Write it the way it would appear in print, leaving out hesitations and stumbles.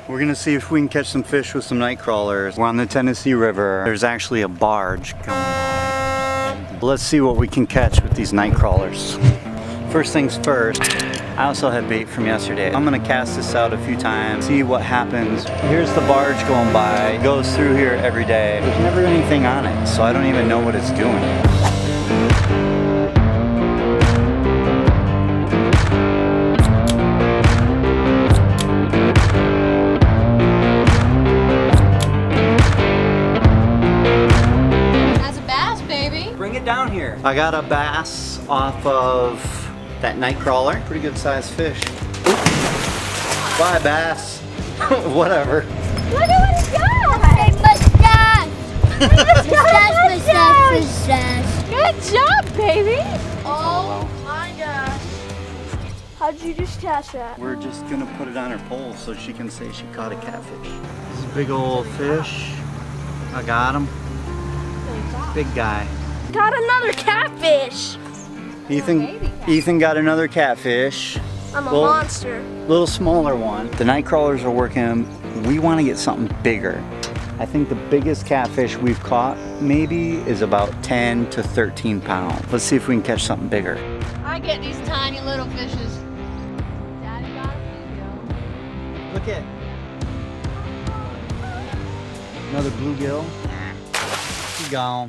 We're gonna see if we can catch some fish with some night crawlers. We're on the Tennessee River. There's actually a barge going by. Let's see what we can catch with these night crawlers. First things first, I also had bait from yesterday. I'm gonna cast this out a few times, see what happens. Here's the barge going by. It goes through here every day. There's never anything on it, so I don't even know what it's doing. That's a bass, baby. Bring it down here. I got a bass off of that night crawler. Pretty good sized fish. Bye, bass. Whatever. Look at what he got! Mustache. Good job, baby! Oh my gosh. How'd you just catch that? We're just gonna put it on her pole so she can say she caught a catfish. This is a big old fish. I got him. Big guy. Got another catfish. Ethan got another catfish. I'm a Well, monster. Little smaller one. The night crawlers are working. We want to get something bigger. I think the biggest catfish we've caught maybe is about 10 to 13 pounds. Let's see if we can catch something bigger. I get these tiny little fishes. Daddy got a bluegill. Look at another bluegill. He gone.